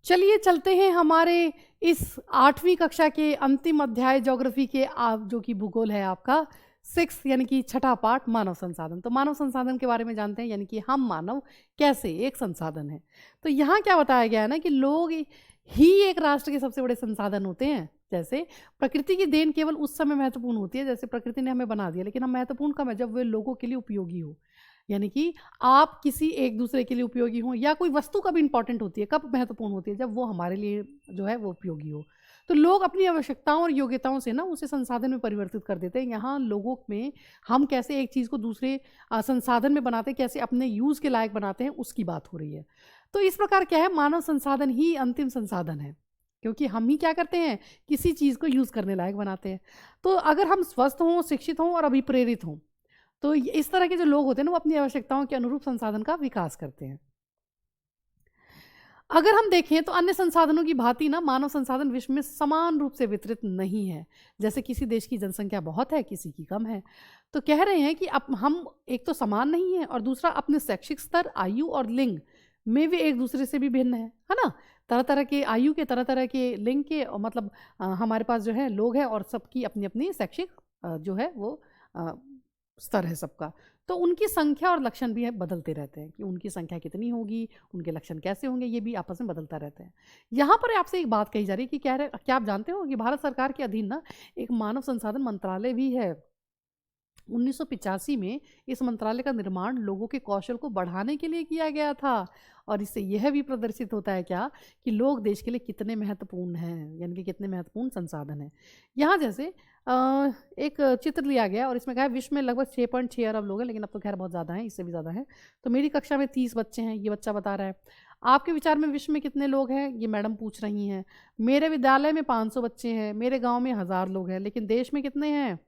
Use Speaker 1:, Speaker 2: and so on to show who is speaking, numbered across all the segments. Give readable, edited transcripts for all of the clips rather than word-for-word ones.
Speaker 1: चलिए चलते हैं हमारे इस 8वीं कक्षा के अंतिम अध्याय ज्योग्राफी के, आप जो कि भूगोल है आपका 6 यानी कि छठा पार्ट मानव संसाधन। तो मानव संसाधन के बारे में जानते हैं, यानी कि हम मानव कैसे एक संसाधन है। तो यहाँ क्या बताया गया है ना कि लोग ही एक राष्ट्र के सबसे बड़े संसाधन होते हैं। जैसे प्रकृति की देन केवल उस समय महत्वपूर्ण होती है जैसे प्रकृति ने हमें बना दिया, लेकिन हम महत्वपूर्ण कब है जब वे लोगों के लिए उपयोगी हो। यानी कि आप किसी एक दूसरे के लिए उपयोगी हो, या कोई वस्तु कब इंपॉर्टेंट होती है, कब महत्वपूर्ण होती है, जब वो हमारे लिए जो है वो उपयोगी हो। तो लोग अपनी आवश्यकताओं और योग्यताओं से ना उसे संसाधन में परिवर्तित कर देते हैं। यहाँ लोगों में हम कैसे एक चीज़ को दूसरे संसाधन में बनाते हैं, कैसे अपने यूज़ के लायक बनाते हैं, उसकी बात हो रही है। तो इस प्रकार क्या है, मानव संसाधन ही अंतिम संसाधन है, क्योंकि हम ही क्या करते हैं, किसी चीज़ को यूज़ करने लायक बनाते हैं। तो अगर हम स्वस्थ हों, शिक्षित हों और अभिप्रेरित हों, तो इस तरह के जो लोग होते हैं ना वो अपनी आवश्यकताओं के अनुरूप संसाधन का विकास करते हैं। अगर हम देखें तो अन्य संसाधनों की भांति ना मानव संसाधन विश्व में समान रूप से वितरित नहीं है। जैसे किसी देश की जनसंख्या बहुत है, किसी की कम है। तो कह रहे हैं कि अब हम एक तो समान नहीं है, और दूसरा अपने शैक्षिक स्तर, आयु और लिंग में भी एक दूसरे से भी भिन्न है ना। तरह तरह के आयु के, तरह तरह के लिंग के, और मतलब हमारे पास जो है लोग हैं, और सबकी अपनी अपनी शैक्षिक जो है वो स्तर है सबका। तो उनकी संख्या और लक्षण भी है बदलते रहते हैं, कि उनकी संख्या कितनी होगी, उनके लक्षण कैसे होंगे, ये भी आपस में बदलता रहते हैं। यहाँ पर आपसे एक बात कही जा रही है कि क्या आप जानते हो कि भारत सरकार के अधीन ना एक मानव संसाधन मंत्रालय भी है। 1985 में इस मंत्रालय का निर्माण लोगों के कौशल को बढ़ाने के लिए किया गया था, और इससे यह भी प्रदर्शित होता है क्या कि लोग देश के लिए कितने महत्वपूर्ण हैं, यानी कि कितने महत्वपूर्ण संसाधन हैं। यहाँ जैसे एक चित्र लिया गया, और इसमें कहा है विश्व में लगभग 6.6 अरब लोग हैं, लेकिन अब तो खैर बहुत ज़्यादा हैं, इससे भी ज़्यादा हैं। तो मेरी कक्षा में 30 बच्चे हैं, ये बच्चा बता रहा है। आपके विचार में विश्व में कितने लोग हैं, ये मैडम पूछ रही हैं। मेरे विद्यालय में 500 बच्चे हैं, मेरे गाँव में 1000 लोग हैं, लेकिन देश में कितने हैं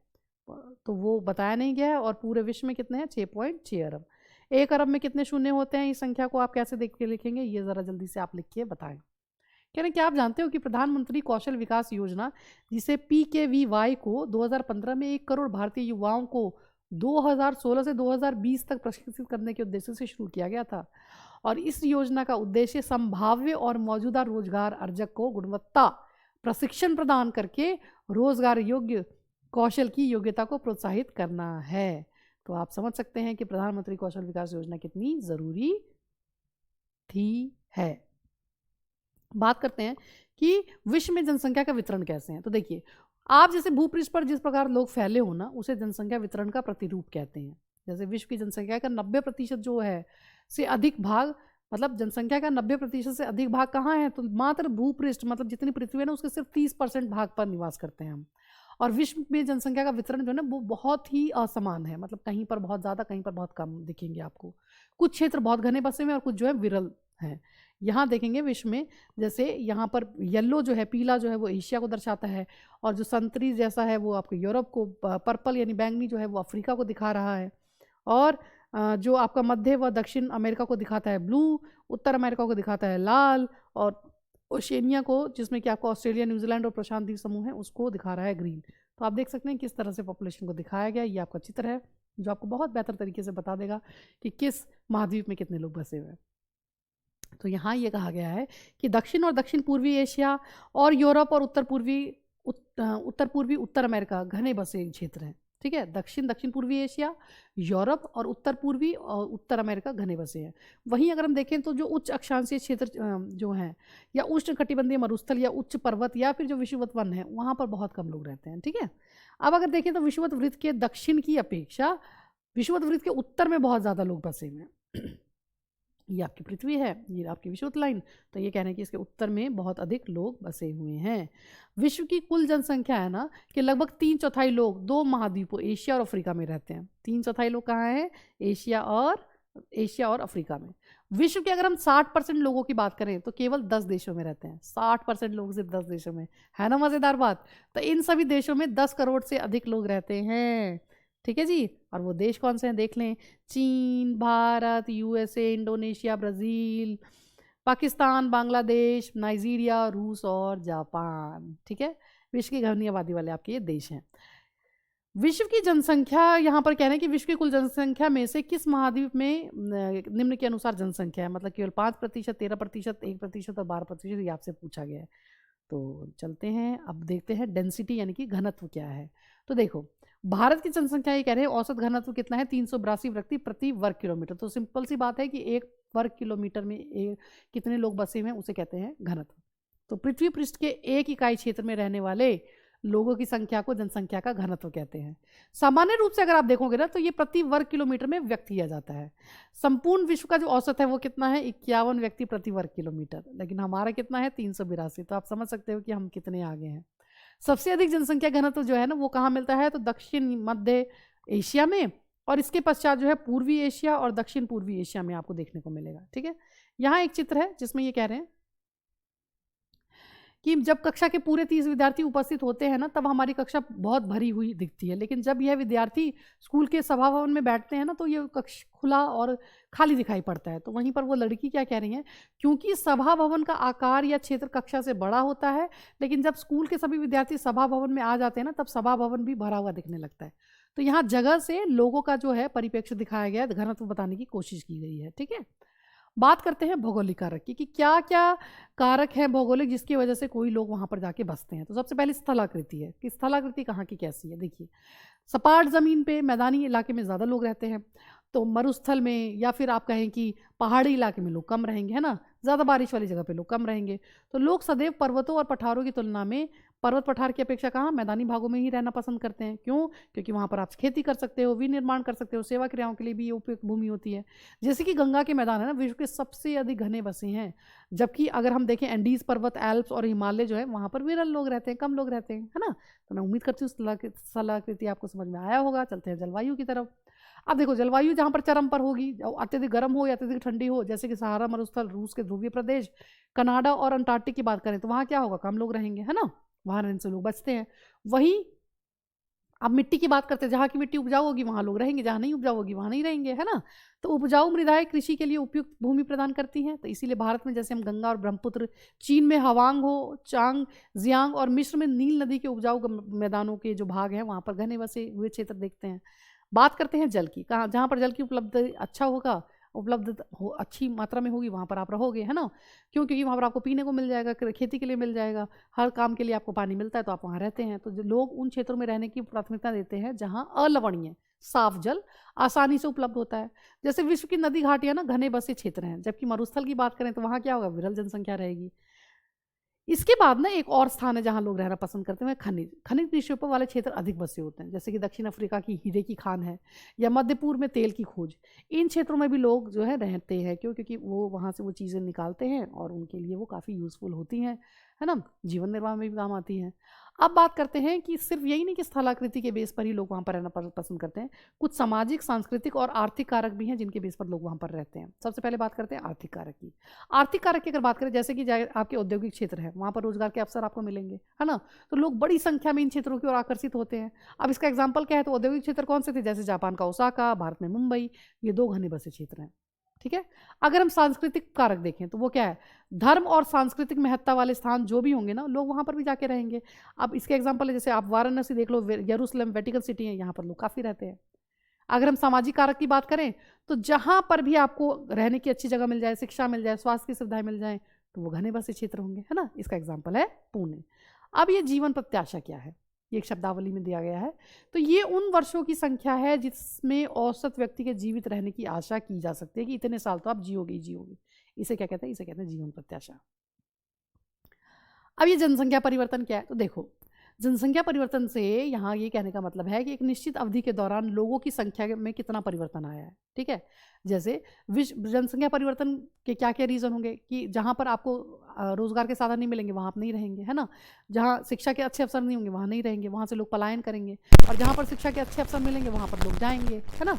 Speaker 1: तो वो बताया नहीं गया है। और पूरे विश्व में कितने हैं, 6.6 अरब। 1 अरब में कितने शून्य होते हैं, इस संख्या को आप कैसे देख के लिखेंगे, ये ज़रा जल्दी से आप लिख के बताएं। कह रहे हैं, क्या आप जानते हो कि प्रधानमंत्री कौशल विकास योजना, जिसे PKVY को 2015 में 1 करोड़ भारतीय युवाओं को 2016 से 2020 तक प्रशिक्षित करने के उद्देश्य से शुरू किया गया था। और इस योजना का उद्देश्य संभाव्य और मौजूदा रोजगार अर्जक को गुणवत्ता प्रशिक्षण प्रदान करके रोजगार योग्य कौशल की योग्यता को प्रोत्साहित करना है। तो आप समझ सकते हैं कि प्रधानमंत्री कौशल विकास योजना कितनी ज़रूरी है। बात करते हैं कि विश्व में जनसंख्या का वितरण कैसे है। तो देखिए, आप जैसे भूपृष्ठ पर जिस प्रकार लोग फैले हो ना, उसे जनसंख्या वितरण का प्रतिरूप कहते हैं। जैसे विश्व की जनसंख्या का 90% जो है से अधिक भाग, मतलब जनसंख्या का 90% से अधिक भाग कहाँ है, तो मात्र भूपृष्ठ, मतलब जितनी पृथ्वी है ना उसके सिर्फ 30% भाग पर निवास करते हैं हम। और विश्व में जनसंख्या का वितरण जो है ना वो बहुत ही असमान है, मतलब कहीं पर बहुत ज़्यादा, कहीं पर बहुत कम दिखेंगे आपको। कुछ क्षेत्र बहुत घने बसे हुए हैं और कुछ जो है विरल हैं। यहाँ देखेंगे विश्व में, जैसे यहाँ पर येलो जो है, पीला जो है वो एशिया को दर्शाता है, और जो संतरी जैसा है वो आपको यूरोप को, पर्पल यानी बैंगनी जो है वो अफ्रीका को दिखा रहा है, और जो आपका मध्य व दक्षिण अमेरिका को दिखाता है ब्लू, उत्तर अमेरिका को दिखाता है लाल, और ओशेनिया को, जिसमें कि आपको ऑस्ट्रेलिया, न्यूजीलैंड और प्रशांत द्वीप समूह है, उसको दिखा रहा है ग्रीन। तो आप देख सकते हैं किस तरह से पॉपुलेशन को दिखाया गया। ये आपका चित्र है जो आपको बहुत बेहतर तरीके से बता देगा कि किस महाद्वीप में कितने लोग बसे हुए हैं। तो यहाँ ये कहा गया है कि दक्षिण और दक्षिण पूर्वी एशिया और यूरोप और उत्तर पूर्वी उत्तर अमेरिका घने बसे क्षेत्र हैं। ठीक है, दक्षिण पूर्वी एशिया, यूरोप और उत्तर पूर्वी और उत्तर अमेरिका घने बसे हैं। वहीं अगर हम देखें तो जो उच्च अक्षांशीय क्षेत्र जो हैं, या उष्ण कटिबंधीय मरुस्थल, या उच्च पर्वत, या फिर जो विषुवत वन है, वहाँ पर बहुत कम लोग रहते हैं। ठीक है, अब अगर देखें तो विषुवत वृत्त के दक्षिण की अपेक्षा विषुवत वृत्त के उत्तर में बहुत ज़्यादा लोग बसे हुए हैं। ये आपकी पृथ्वी है, ये आपकी विषुवत लाइन। तो ये कह रहे हैं कि इसके उत्तर में बहुत अधिक लोग बसे हुए हैं। विश्व की कुल जनसंख्या है ना कि लगभग 3/4 लोग 2 महाद्वीपों एशिया और अफ्रीका में रहते हैं। 3/4 लोग कहाँ हैं, एशिया और अफ्रीका में। विश्व के अगर हम 60% लोगों की बात करें तो केवल 10 देशों में रहते हैं। 60% लोग सिर्फ 10 देशों में, है ना मज़ेदार बात। तो इन सभी देशों में 10 करोड़ से अधिक लोग रहते हैं। ठीक है जी, और वो देश कौन से हैं देख लें, चीन, Bharat, USA, Indonesia, Brazil, Pakistan, Bangladesh, Nigeria, रूस और जापान। ठीक है, विश्व की घनी आबादी वाले आपके ये देश हैं। विश्व की जनसंख्या यहाँ पर कह रहे हैं कि विश्व की कुल जनसंख्या में से किस महाद्वीप में निम्न के अनुसार जनसंख्या है, मतलब केवल 5%, 13%, 1% और 12%, ये आपसे पूछा गया है। तो चलते हैं, अब देखते हैं डेंसिटी यानी कि घनत्व क्या है। तो देखो, भारत की जनसंख्या ये कह रहे हैं औसत घनत्व कितना है, 382 व्यक्ति प्रति वर्ग किलोमीटर। तो सिंपल सी बात है कि 1 वर्ग किलोमीटर में कितने लोग बसे हुए हैं उसे कहते हैं घनत्व। तो पृथ्वी पृष्ठ के एक इकाई क्षेत्र में रहने वाले लोगों की संख्या को जनसंख्या का घनत्व कहते हैं। सामान्य रूप से अगर आप देखोगे ना तो ये प्रति वर्ग किलोमीटर में व्यक्त किया जाता है। संपूर्ण विश्व का जो औसत है वो कितना है, 51 व्यक्ति प्रति वर्ग किलोमीटर, लेकिन हमारा कितना है, 382। तो आप समझ सकते हो कि हम कितने आगे हैं। सबसे अधिक जनसंख्या घनत्व जो है ना वो कहाँ मिलता है, तो दक्षिण मध्य एशिया में, और इसके पश्चात जो है पूर्वी एशिया और दक्षिण पूर्वी एशिया में आपको देखने को मिलेगा। ठीक है, यहाँ एक चित्र है जिसमें ये कह रहे हैं कि जब कक्षा के पूरे 30 विद्यार्थी उपस्थित होते हैं ना तब हमारी कक्षा बहुत भरी हुई दिखती है, लेकिन जब यह विद्यार्थी स्कूल के सभा भवन में बैठते हैं ना तो ये कक्ष खुला और खाली दिखाई पड़ता है। तो वहीं पर वो लड़की क्या कह रही है, क्योंकि सभा भवन का आकार या क्षेत्र कक्षा से बड़ा होता है, लेकिन जब स्कूल के सभी विद्यार्थी सभा भवन में आ जाते हैं ना तब सभा भवन भी भरा हुआ दिखने लगता है। तो यहाँ जगह से लोगों का जो है परिप्रेक्ष्य दिखाया गया है, घनत्व बताने की कोशिश की गई है। ठीक है, बात करते हैं भौगोलिक कारक की कि क्या क्या कारक है भौगोलिक जिसकी वजह से कोई लोग वहां पर जाके बसते हैं। तो सबसे पहले स्थलाकृति है कि स्थलाकृति कहाँ की कैसी है। देखिए, सपाट जमीन पे मैदानी इलाके में ज़्यादा लोग रहते हैं, तो मरुस्थल में या फिर आप कहें कि पहाड़ी इलाके में लोग कम रहेंगे, है ना, ज़्यादा बारिश वाली जगह पे लोग कम रहेंगे। तो लोग सदैव पर्वतों और पठारों की तुलना में पर्वत पठार की अपेक्षा कहाँ, मैदानी भागों में ही रहना पसंद करते हैं। क्यों? क्योंकि वहाँ पर आप खेती कर सकते हो, विनिर्माण कर सकते हो, सेवा क्रियाओं के लिए भी ये उपयुक्त भूमि होती है। जैसे कि गंगा के मैदान है ना, विश्व के सबसे अधिक घने बसे हैं, जबकि अगर हम देखें एंडीज पर्वत, एल्प्स और हिमालय जो है वहाँ पर विरल लोग रहते हैं, कम लोग रहते हैं, है ना। तो मैं उम्मीद करती हूँ स्थलाकृति आपको समझ में आया होगा। चलते हैं जलवायु की तरफ। अब देखो, जलवायु जहाँ पर चरम पर होगी, अत्यधिक गर्म हो या अत्यधिक ठंडी हो, जैसे कि सहारा मरुस्थल, रूस के ध्रुवीय प्रदेश, कनाडा और अंटार्कटिक की बात करें तो वहाँ क्या होगा, कम लोग रहेंगे, है ना, वहाँ रहने से लोग बचते हैं। वहीं अब मिट्टी की बात करते हैं, जहाँ की मिट्टी उपजाऊ होगी वहाँ लोग रहेंगे, जहाँ नहीं उपजाऊ होगी वहाँ नहीं रहेंगे, है ना। तो उपजाऊ मृदाएं कृषि के लिए उपयुक्त भूमि प्रदान करती हैं। तो इसीलिए भारत में जैसे हम गंगा और ब्रह्मपुत्र, चीन में हवांग हो, चांग जियांग और मिस्र में नील नदी के उपजाऊ मैदानों के जो भाग हैं वहाँ पर घने बसे हुए क्षेत्र देखते हैं। बात करते हैं जल की, कहाँ, जहाँ पर जल की उपलब्ध अच्छा होगा, उपलब्ध हो अच्छी मात्रा में होगी वहाँ पर आप रहोगे, है ना। क्यों? क्योंकि वहाँ पर आपको पीने को मिल जाएगा, खेती के लिए मिल जाएगा, हर काम के लिए आपको पानी मिलता है, तो आप वहाँ रहते हैं। तो जो लोग उन क्षेत्रों में रहने की प्राथमिकता देते हैं जहाँ अलवणीय साफ जल आसानी से उपलब्ध होता है। जैसे विश्व की नदी घाटियाँ ना घने बसे क्षेत्र हैं, जबकि मरुस्थल की बात करें तो वहाँ क्या होगा, विरल जनसंख्या रहेगी। इसके बाद ना एक और स्थान है जहाँ लोग रहना पसंद करते हैं, खनिज निक्षेपों वाले क्षेत्र अधिक बसे होते हैं, जैसे कि दक्षिण अफ्रीका की हीरे की खान है या मध्य पूर्व में तेल की खोज। इन क्षेत्रों में भी लोग जो है रहते हैं। क्यों? क्योंकि वो वहाँ से वो चीज़ें निकालते हैं और उनके लिए वो काफ़ी यूज़फुल होती हैं, है ना, जीवन निर्वाह में भी काम आती हैं। अब बात करते हैं कि सिर्फ यही नहीं कि स्थलाकृति के बेस पर ही लोग वहाँ पर रहना पसंद करते हैं, कुछ सामाजिक, सांस्कृतिक और आर्थिक कारक भी हैं जिनके बेस पर लोग वहाँ पर रहते हैं। सबसे पहले बात करते हैं आर्थिक कारक की। आर्थिक कारक की अगर बात करें, जैसे कि आपके औद्योगिक क्षेत्र है, वहाँ पर रोजगार के अवसर आपको मिलेंगे, है ना, तो लोग बड़ी संख्या में इन क्षेत्रों की ओर आकर्षित होते हैं। अब इसका एग्जाम्पल क्या है, तो औद्योगिक क्षेत्र कौन से थे, जैसे जापान का ओसाका, भारत में मुंबई, ये 2 घने बसे क्षेत्र हैं। ठीक है, अगर हम सांस्कृतिक कारक देखें तो वो क्या है, धर्म और सांस्कृतिक महत्ता वाले स्थान जो भी होंगे ना, लोग वहाँ पर भी जाके रहेंगे। अब इसके एग्जाम्पल है, जैसे आप वाराणसी देख लो, यरूशलेम वेटिकन सिटी है, यहाँ पर लोग काफ़ी रहते हैं। अगर हम सामाजिक कारक की बात करें तो जहाँ पर भी आपको रहने की अच्छी जगह मिल जाए, शिक्षा मिल जाए, स्वास्थ्य की सुविधाएं मिल जाए, तो वो घने बसे क्षेत्र होंगे, है ना। इसका एग्जाम्पल है पुणे। अब ये जीवन प्रत्याशा क्या है, ये एक शब्दावली में दिया गया है। तो ये उन वर्षों की संख्या है जिसमें औसत व्यक्ति के जीवित रहने की आशा की जा सकती है कि इतने साल तो आप जियोगे ही जियोगे। इसे क्या कहते हैं, इसे कहते हैं जीवन प्रत्याशा। अब ये जनसंख्या परिवर्तन क्या है, तो देखो, जनसंख्या परिवर्तन से यहाँ ये कहने का मतलब है कि एक निश्चित अवधि के दौरान लोगों की संख्या में कितना परिवर्तन आया है। ठीक है, जैसे विश्व जनसंख्या परिवर्तन के क्या क्या रीज़न होंगे कि जहाँ पर आपको रोजगार के साधन नहीं मिलेंगे वहाँ आप नहीं रहेंगे, है ना, जहाँ शिक्षा के अच्छे अवसर नहीं होंगे वहाँ नहीं रहेंगे, वहाँ से लोग पलायन करेंगे, और जहाँ पर शिक्षा के अच्छे अवसर मिलेंगे वहाँ पर लोग जाएंगे, है ना।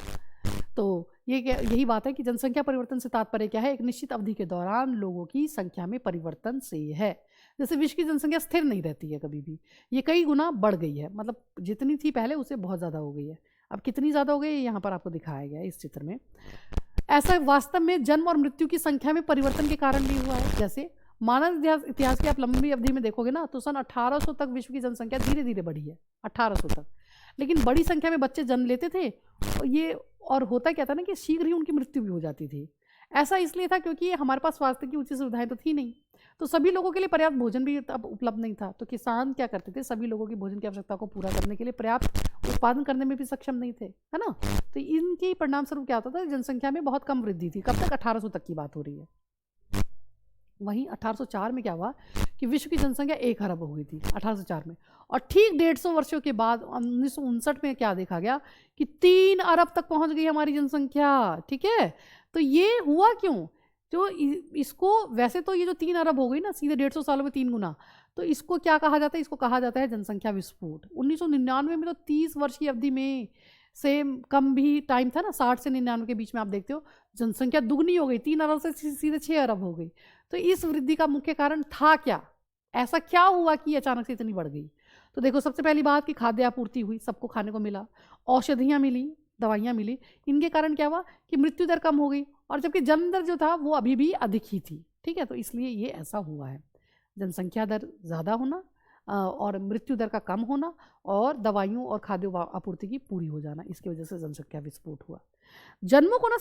Speaker 1: तो यही बात है कि जनसंख्या परिवर्तन से तात्पर्य क्या है, एक निश्चित अवधि के दौरान लोगों की संख्या में परिवर्तन से है। जैसे विश्व की जनसंख्या स्थिर नहीं रहती है कभी भी, ये कई गुना बढ़ गई है, मतलब जितनी थी पहले उससे बहुत ज़्यादा हो गई है। अब कितनी ज़्यादा हो गई है यहाँ पर आपको दिखाया गया है इस चित्र में। ऐसा वास्तव में जन्म और मृत्यु की संख्या में परिवर्तन के कारण भी हुआ है। जैसे मानव इतिहास की आप लंबी अवधि में देखोगे ना, तो सन 1800 तक विश्व की जनसंख्या धीरे धीरे बढ़ी है, 1800 तक। लेकिन बड़ी संख्या में बच्चे जन्म लेते थे और होता क्या था ना कि शीघ्र ही उनकी मृत्यु भी हो जाती थी। ऐसा इसलिए था क्योंकि हमारे पास स्वास्थ्य की उचित सुविधाएं तो थी नहीं, तो सभी लोगों के लिए पर्याप्त भोजन भी तब उपलब्ध नहीं था। तो किसान क्या करते थे, सभी लोगों की भोजन की आवश्यकता को पूरा करने के लिए पर्याप्त उत्पादन करने में भी सक्षम नहीं थे, है ना। तो इनके परिणाम स्वरूप क्या होता था, जनसंख्या में बहुत कम वृद्धि थी। कब तक? 1800 तक की बात हो रही है। वहीं 1804 में क्या हुआ कि विश्व की जनसंख्या 1 अरब हो गई थी 1804 में, और ठीक 150 वर्षों के बाद 1959 में क्या देखा गया कि 3 अरब तक पहुंच गई हमारी जनसंख्या। ठीक है, तो ये हुआ क्यों? जो इसको वैसे तो ये जो 3 अरब हो गई ना सीधे 150 सालों में 3 गुना, तो इसको क्या कहा जाता है? इसको कहा जाता है जनसंख्या विस्फोट। 1999 में तो 30 वर्ष की अवधि में से कम भी टाइम था ना, 60 से 99 के बीच में आप देखते हो जनसंख्या दुगनी हो गई, 3 अरब से सीधे 6 अरब हो गई। तो इस वृद्धि का मुख्य कारण था क्या? ऐसा क्या हुआ कि अचानक से इतनी बढ़ गई? तो देखो, सबसे पहली बात कि खाद्य आपूर्ति हुई, सबको खाने को मिला, औषधियाँ मिली, दवाइयाँ मिली। इनके कारण क्या हुआ कि मृत्यु दर कम हो गई, और जबकि जन्म दर जो था वो अभी भी अधिक ही थी। ठीक है, तो इसलिए ये ऐसा हुआ है। जनसंख्या दर ज़्यादा होना और मृत्यु दर का कम होना और दवाइयों और खाद्य आपूर्ति की पूरी हो जाना, इसकी वजह से जनसंख्या विस्फोट हुआ। जन्मों को ना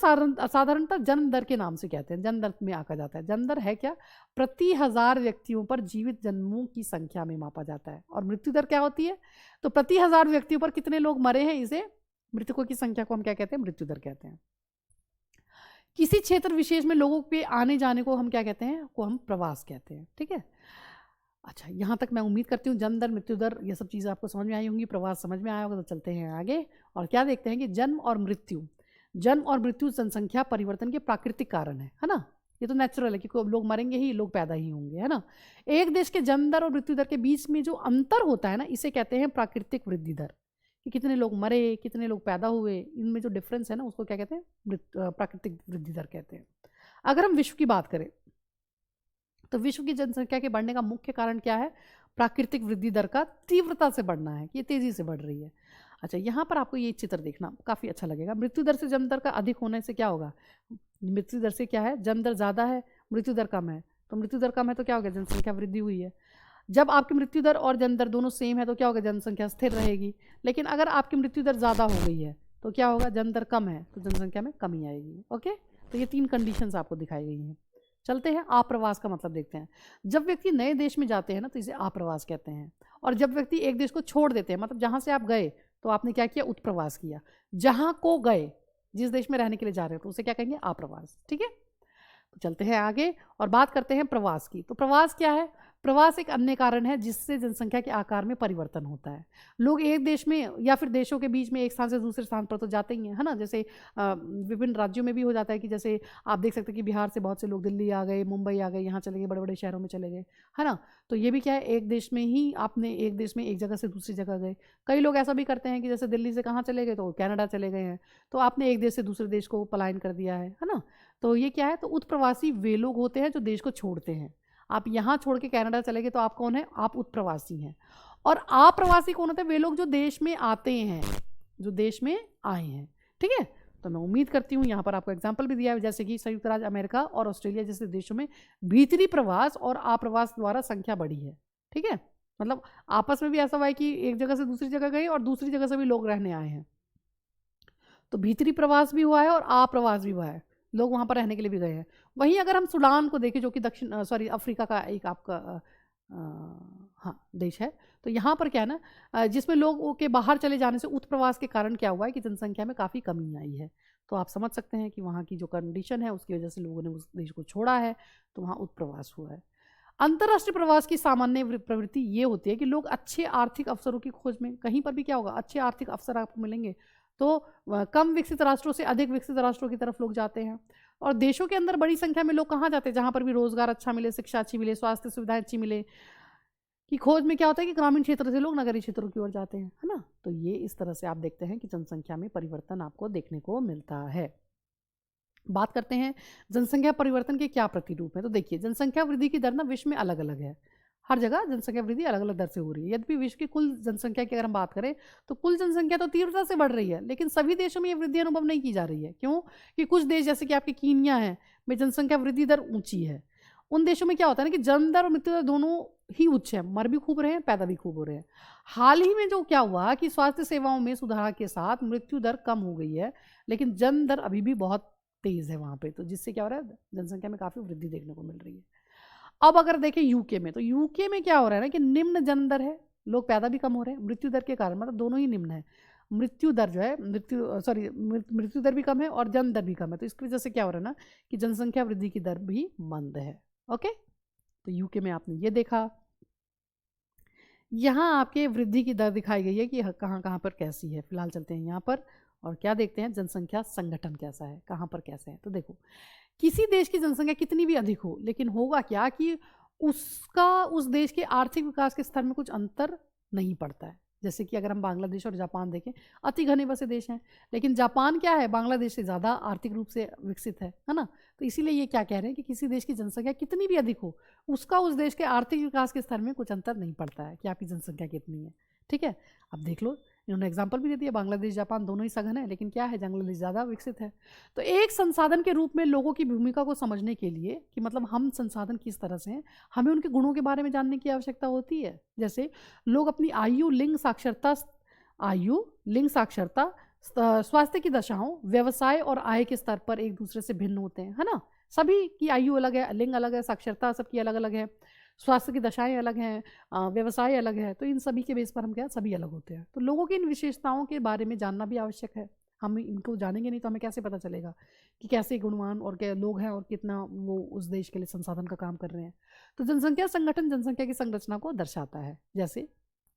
Speaker 1: साधारणतः जन्म दर के नाम से कहते हैं, जन्म दर में आका जाता है। जन्म दर है क्या? प्रति 1000 व्यक्तियों पर जीवित जन्मों की संख्या में मापा जाता है। और मृत्यु दर क्या होती है? तो प्रति 1000 व्यक्तियों पर कितने लोग मरे हैं, इसे मृतकों की संख्या को हम क्या कहते हैं? मृत्यु दर कहते हैं। किसी क्षेत्र विशेष में लोगों के आने जाने को हम क्या कहते हैं? को हम प्रवास कहते हैं। ठीक है, अच्छा, यहाँ तक मैं उम्मीद करती हूँ जन्म दर, मृत्यु दर, ये सब चीज़ें आपको समझ में आई होंगी, प्रवास समझ में आया होगा। तो चलते हैं आगे और क्या देखते हैं कि जन्म और मृत्यु जनसंख्या परिवर्तन के प्राकृतिक कारण है ना। ये तो नेचुरल है कि लोग मरेंगे ही, लोग पैदा ही होंगे, है ना। एक देश के जन्म दर और मृत्यु दर के बीच में जो अंतर होता है ना, इसे कहते हैं प्राकृतिक वृद्धि दर। कि कितने लोग मरे, कितने लोग पैदा हुए, इनमें जो डिफरेंस है ना, उसको क्या कहते हैं? प्राकृतिक वृद्धि दर कहते हैं। अगर हम विश्व की बात करें तो विश्व की जनसंख्या के बढ़ने का मुख्य कारण क्या है? प्राकृतिक वृद्धि दर का तीव्रता से बढ़ना है, कि ये तेजी से बढ़ रही है। अच्छा, यहाँ पर आपको ये चित्र देखना काफ़ी अच्छा लगेगा। मृत्यु दर से जन्म दर का अधिक होने से क्या होगा? मृत्यु दर से क्या है? जन्म दर ज़्यादा है, मृत्यु दर कम है। तो मृत्यु दर कम है तो क्या हो गया? जनसंख्या वृद्धि हुई है। जब आपकी मृत्यु दर और जन्म दर दोनों सेम है तो क्या होगा? जनसंख्या स्थिर रहेगी। लेकिन अगर आपकी मृत्यु दर ज़्यादा हो गई है तो क्या होगा? जन्म दर कम है तो जनसंख्या में कमी आएगी। ओके, तो ये 3 कंडीशंस आपको दिखाई गई हैं। चलते हैं आप्रवास का मतलब देखते हैं। जब व्यक्ति नए देश में जाते हैं ना, तो इसे आप्रवास कहते हैं। और जब व्यक्ति एक देश को छोड़ देते हैं, मतलब जहाँ से आप गए तो आपने क्या किया? उत्प्रवास किया। जहाँ को गए, जिस देश में रहने के लिए जा रहे हो, तो उसे क्या कहेंगे? आप्रवास। ठीक है, तो चलते हैं आगे और बात करते हैं प्रवास की। तो प्रवास क्या है? प्रवास एक अन्य कारण है जिससे जनसंख्या के आकार में परिवर्तन होता है। लोग एक देश में या फिर देशों के बीच में एक स्थान से दूसरे स्थान पर तो जाते ही हैं, है ना। जैसे विभिन्न राज्यों में भी हो जाता है कि जैसे आप देख सकते हैं कि बिहार से बहुत से लोग दिल्ली आ गए, मुंबई आ गए, यहाँ चले गए, बड़े बड़े शहरों में चले गए, है ना। तो ये भी क्या है? एक देश में ही आपने एक देश में एक जगह से दूसरी जगह गए। कई लोग ऐसा भी करते हैं कि जैसे दिल्ली से कहाँ चले गए? तो कनाडा चले गए हैं, तो आपने एक देश से दूसरे देश को पलायन कर दिया है ना। तो ये क्या है? तो उत्प्रवासी वे लोग होते हैं जो देश को छोड़ते हैं। आप यहाँ छोड़ के कनाडा चले गए तो आप कौन है? आप उत्प्रवासी हैं। और अप्रवासी कौन होते हैं? वे लोग जो देश में आते हैं, जो देश में आए हैं। ठीक है, तो मैं उम्मीद करती हूँ यहाँ पर आपको एग्जाम्पल भी दिया है, जैसे कि संयुक्त राज्य अमेरिका और ऑस्ट्रेलिया जैसे देशों में भीतरी प्रवास और अप्रवास द्वारा संख्या बढ़ी है। ठीक है, मतलब आपस में भी ऐसा हुआ है कि एक जगह से दूसरी जगह गए और दूसरी जगह से भी लोग रहने आए हैं। तो भीतरी प्रवास भी हुआ है और अप्रवास भी हुआ है, लोग वहाँ पर रहने के लिए भी गए हैं। वहीं अगर हम सूडान को देखें, जो कि अफ्रीका का एक आपका हाँ देश है, तो यहाँ पर क्या है ना, जिसमें लोगों के बाहर चले जाने से उत्प्रवास के कारण क्या हुआ है कि जनसंख्या में काफ़ी कमी आई है। तो आप समझ सकते हैं कि वहाँ की जो कंडीशन है उसकी वजह से लोगों ने उस देश को छोड़ा है, तो वहाँ उत्प्रवास हुआ है। अंतर्राष्ट्रीय प्रवास की सामान्य प्रवृत्ति ये होती है कि लोग अच्छे आर्थिक अवसरों की खोज में, कहीं पर भी क्या होगा? अच्छे आर्थिक अवसर आपको मिलेंगे तो कम विकसित राष्ट्रों से अधिक विकसित राष्ट्रों की तरफ लोग जाते हैं। और देशों के अंदर बड़ी संख्या में लोग कहाँ जाते हैं? जहाँ पर भी रोजगार अच्छा मिले, शिक्षा अच्छी मिले, स्वास्थ्य सुविधाएं अच्छी मिले की खोज में क्या होता है कि ग्रामीण क्षेत्र से लोग नगरीय क्षेत्रों की ओर जाते हैं, है ना। तो ये इस तरह से आप देखते हैं कि जनसंख्या में परिवर्तन आपको देखने को मिलता है। बात करते हैं जनसंख्या परिवर्तन के क्या प्रतिरूप है। तो देखिए, जनसंख्या वृद्धि की दर ना विश्व में अलग अलग है। हर जगह जनसंख्या वृद्धि अलग अलग दर से हो रही है। यद्यपि विश्व की कुल जनसंख्या की अगर हम बात करें तो कुल जनसंख्या तो तीव्रता से बढ़ रही है, लेकिन सभी देशों में ये वृद्धि अनुभव नहीं की जा रही है। क्यों? कि कुछ देश जैसे कि आपके कीनिया है में जनसंख्या वृद्धि दर ऊंची है। उन देशों में क्या होता है ना कि जन्म दर और मृत्यु दर दोनों ही उच्च है, मर भी खूब रहे हैं, पैदा भी खूब हो रहे हैं। हाल ही में जो क्या हुआ कि स्वास्थ्य सेवाओं में सुधार के साथ मृत्यु दर कम हो गई है, लेकिन जन्म दर अभी भी बहुत तेज है वहाँ पे, तो जिससे क्या हो रहा है, जनसंख्या में काफ़ी वृद्धि देखने को मिल रही है। अब अगर देखें यूके में, तो यूके में क्या हो रहा है ना कि निम्न जन्म दर है, लोग पैदा भी कम हो रहे हैं, मृत्यु दर के कारण, मतलब दोनों ही निम्न है। मृत्यु दर जो है, मृत्यु दर भी कम है और जन्म दर भी कम है, तो इसकी वजह से क्या हो रहा है ना कि जनसंख्या वृद्धि की दर भी मंद है। ओके, तो यूके में आपने ये देखा। यहाँ आपके वृद्धि की दर दिखाई गई है कि कहाँ कहाँ पर कैसी है। फिलहाल चलते हैं यहाँ पर और क्या देखते हैं, जनसंख्या संगठन कैसा है, कहाँ पर कैसे है। तो देखो, किसी देश की जनसंख्या कितनी भी अधिक हो, लेकिन होगा क्या कि उसका उस देश के आर्थिक विकास के स्तर में कुछ अंतर नहीं पड़ता है। जैसे कि अगर हम बांग्लादेश और जापान देखें, अति घने बसे देश हैं, लेकिन जापान क्या है, बांग्लादेश से ज़्यादा आर्थिक रूप से विकसित है ना। तो इसीलिए ये क्या कह रहे हैं कि किसी देश की जनसंख्या कितनी भी अधिक हो, उसका उस देश के आर्थिक विकास के स्तर में कुछ अंतर नहीं पड़ता है कि आपकी जनसंख्या कितनी है। ठीक है, अब देख लो, इन्होंने एग्जाम्पल भी दे दिया, बांग्लादेश जापान दोनों ही सघन है, लेकिन क्या है, बांग्लादेश ज़्यादा विकसित है। तो एक संसाधन के रूप में लोगों की भूमिका को समझने के लिए कि मतलब हम संसाधन किस तरह से हैं, हमें उनके गुणों के बारे में जानने की आवश्यकता होती है। जैसे लोग अपनी आयु, लिंग साक्षरता, स्वास्थ्य की दशाओं, व्यवसाय और आय के स्तर पर एक दूसरे से भिन्न होते हैं, है ना। सभी की आयु अलग है, लिंग अलग है, साक्षरता सबकी अलग अलग है, स्वास्थ्य की दशाएं अलग हैं, व्यवसाय अलग है, तो इन सभी के बेस पर हम क्या, सभी अलग होते हैं। तो लोगों की इन विशेषताओं के बारे में जानना भी आवश्यक है। हम इनको जानेंगे नहीं तो हमें कैसे पता चलेगा कि कैसे गुणवान और क्या लोग हैं और कितना वो उस देश के लिए संसाधन का काम कर रहे हैं। तो जनसंख्या संगठन जनसंख्या की संरचना को दर्शाता है। जैसे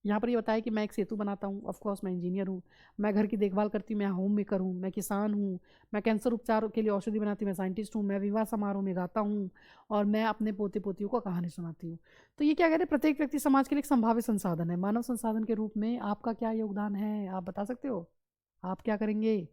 Speaker 1: यहाँ पर ये बताया कि मैं एक सेतु बनाता हूँ, ऑफकोर्स मैं इंजीनियर हूँ, मैं घर की देखभाल करती हूँ, मैं होम मेकर हूँ, मैं किसान हूँ, मैं कैंसर उपचार के लिए औषधि बनाती हूँ, मैं साइंटिस्ट हूँ, मैं विवाह समारोह में गाता हूँ और मैं अपने पोते पोतियों को कहानी सुनाती हूँ। तो ये क्या कह रहे हैं, प्रत्येक व्यक्ति समाज के लिए एक संभावित संसाधन है। मानव संसाधन के रूप में आपका क्या योगदान है, आप बता सकते हो, आप क्या करेंगे।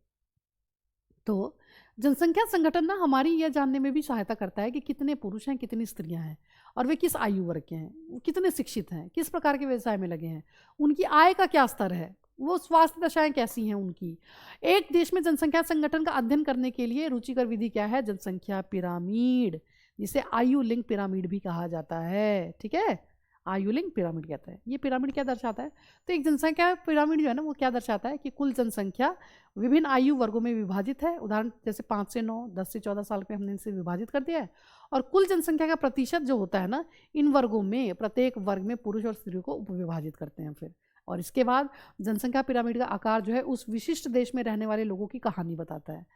Speaker 1: तो जनसंख्या संगठन ना हमारी यह जानने में भी सहायता करता है कि कितने पुरुष हैं, कितनी स्त्रियां हैं और वे किस आयु वर्ग के हैं, वो कितने शिक्षित हैं, किस प्रकार के व्यवसाय में लगे हैं, उनकी आय का क्या स्तर है, वो स्वास्थ्य दशाएं कैसी हैं उनकी। एक देश में जनसंख्या संगठन का अध्ययन करने के लिए रुचिकर विधि क्या है, जनसंख्या पिरामिड, जिसे आयु लिंग पिरामिड भी कहा जाता है। ठीक है, आयु लिंग पिरामिड कहता है। ये पिरामिड क्या दर्शाता है, तो एक जनसंख्या पिरामिड जो है ना वो क्या दर्शाता है कि कुल जनसंख्या विभिन्न आयु वर्गों में विभाजित है। उदाहरण जैसे 5 से 9, 10 से 14 साल पे हमने इनसे विभाजित कर दिया है, और कुल जनसंख्या का प्रतिशत जो होता है ना, इन वर्गों में प्रत्येक वर्ग में पुरुष और स्त्री को उपविभाजित करते हैं फिर। और इसके बाद जनसंख्या पिरामिड का आकार जो है उस विशिष्ट देश में रहने वाले लोगों की कहानी बताता है।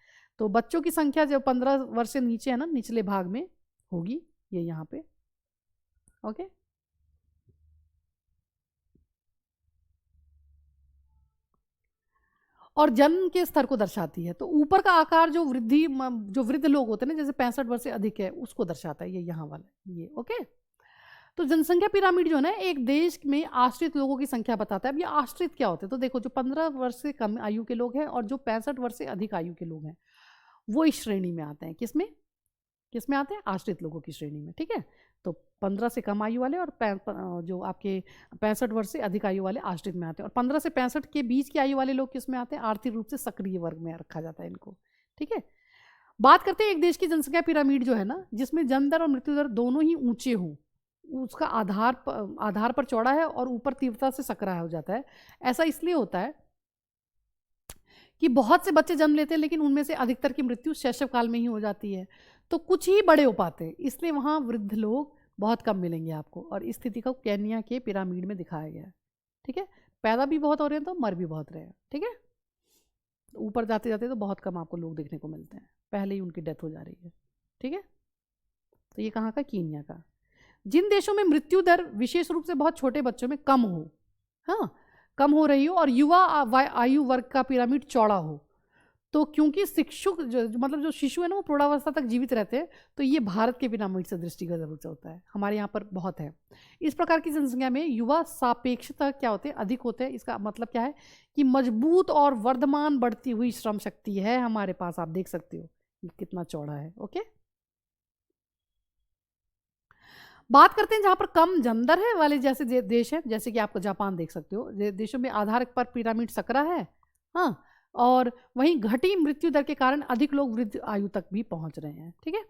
Speaker 1: तो बच्चों की संख्या जो 15 वर्ष से नीचे है ना, निचले भाग में होगी, ये यहाँ पे। ओके, और जन्म के स्तर को दर्शाती है। तो ऊपर का आकार जो जो वृद्ध लोग होते हैं ना, जैसे 65 वर्ष से अधिक है, उसको दर्शाता है, ये यहाँ वाला ये। ओके, तो जनसंख्या पिरामिड जो है ना, एक देश में आश्रित लोगों की संख्या बताता है। अब ये आश्रित क्या होते हैं, तो देखो, जो 15 वर्ष से कम आयु के लोग हैं और जो 65 वर्ष से अधिक आयु के लोग हैं, वो इस श्रेणी में आते हैं। किसमें आते हैं, आश्रित लोगों की श्रेणी में। ठीक है, तो 15 से कम आयु वाले और जो आपके 65 वर्ष से अधिक आयु वाले आश्रित में आते हैं, और 15 से 65 के बीच की आयु वाले लोग किस में आते हैं, आर्थिक रूप से सक्रिय वर्ग में रखा जाता है इनको। ठीक है, बात करते हैं एक देश की जनसंख्या पिरामिड जो है ना, जिसमें जन्म दर और मृत्यु दर दोनों ही ऊंचे हों, उसका आधार पर चौड़ा है और ऊपर तीव्रता से सकरा हो जाता है। ऐसा इसलिए होता है कि बहुत से बच्चे जन्म लेते हैं, लेकिन उनमें से अधिकतर की मृत्यु शैशव काल में ही हो जाती है, तो कुछ ही बड़े हो पाते हैं, इसलिए वहाँ वृद्ध लोग बहुत कम मिलेंगे आपको। और इस स्थिति को केन्या के पिरामिड में दिखाया गया है। ठीक है, पैदा भी बहुत हो रहे हैं तो मर भी बहुत रहे हैं। ठीक है, ऊपर जाते जाते तो बहुत कम आपको लोग देखने को मिलते हैं, पहले ही उनकी डेथ हो जा रही है। ठीक है, तो ये कहाँ का, कीनिया का। जिन देशों में मृत्यु दर विशेष रूप से बहुत छोटे बच्चों में कम हो, हाँ, कम हो रही हो, और युवा आयु वर्ग का पिरामिड चौड़ा हो, तो क्योंकि शिक्षुक मतलब जो शिशु है ना वो प्रौढ़ावस्था तक जीवित रहते हैं, तो ये भारत के पिरामिड से दृष्टिगत जरूर होता है, हमारे यहाँ पर बहुत है। इस प्रकार की जनसंख्या में युवा सापेक्षता क्या होते हैं, अधिक होते हैं। इसका मतलब क्या है कि मजबूत और वर्धमान बढ़ती हुई श्रम शक्ति है हमारे पास। आप देख सकते हो ये कितना चौड़ा है। ओके, बात करते हैं जहाँ पर कम जन्म दर है वाले जैसे देश हैं, जैसे कि आपको जापान देख सकते हो, देशों में आधार पर पिरामिड सकरा है, हाँ, और वहीं घटी मृत्यु दर के कारण अधिक लोग वृद्ध आयु तक भी पहुंच रहे हैं। ठीक है,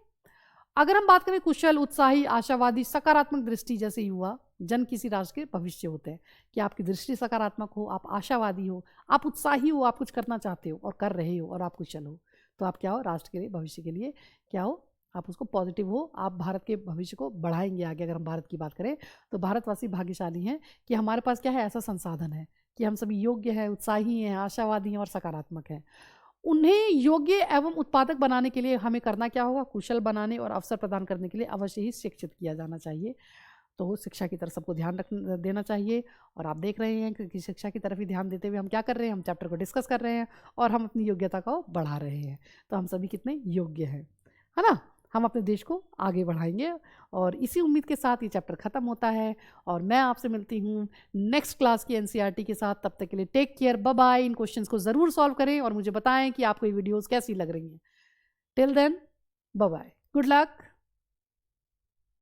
Speaker 1: अगर हम बात करें कुशल, उत्साही, आशावादी, सकारात्मक दृष्टि जैसे युवा जन किसी राष्ट्र के भविष्य होते हैं, कि आपकी दृष्टि सकारात्मक हो, आप आशावादी हो, आप उत्साही हो, आप कुछ करना चाहते हो और कर रहे हो, और आप कुशल हो, तो आप क्या हो, राष्ट्र के लिए, भविष्य के लिए क्या हो, आप उसको पॉजिटिव हो, आप भारत के भविष्य को बढ़ाएंगे आगे। अगर हम भारत की बात करें तो भारतवासी भाग्यशाली हैं कि हमारे पास क्या है, ऐसा संसाधन है कि हम सभी योग्य हैं, उत्साही हैं, आशावादी हैं और सकारात्मक हैं। उन्हें योग्य एवं उत्पादक बनाने के लिए हमें करना क्या होगा, कुशल बनाने और अवसर प्रदान करने के लिए अवश्य ही शिक्षित किया जाना चाहिए। तो शिक्षा की तरफ सबको ध्यान देना चाहिए। और आप देख रहे हैं कि शिक्षा की तरफ ही ध्यान देते हुए हम क्या कर रहे हैं, हम चैप्टर को डिस्कस कर रहे हैं और हम अपनी योग्यता को बढ़ा रहे हैं। तो हम सभी कितने योग्य हैं, है ना। हम अपने देश को आगे बढ़ाएंगे और इसी उम्मीद के साथ ये चैप्टर ख़त्म होता है और मैं आपसे मिलती हूँ नेक्स्ट क्लास की एनसीईआरटी के साथ। तब तक के लिए टेक केयर, बाय बाय। इन क्वेश्चंस को ज़रूर सॉल्व करें और मुझे बताएं कि आपको ये वीडियोस कैसी लग रही हैं। Till then, bye bye, good luck.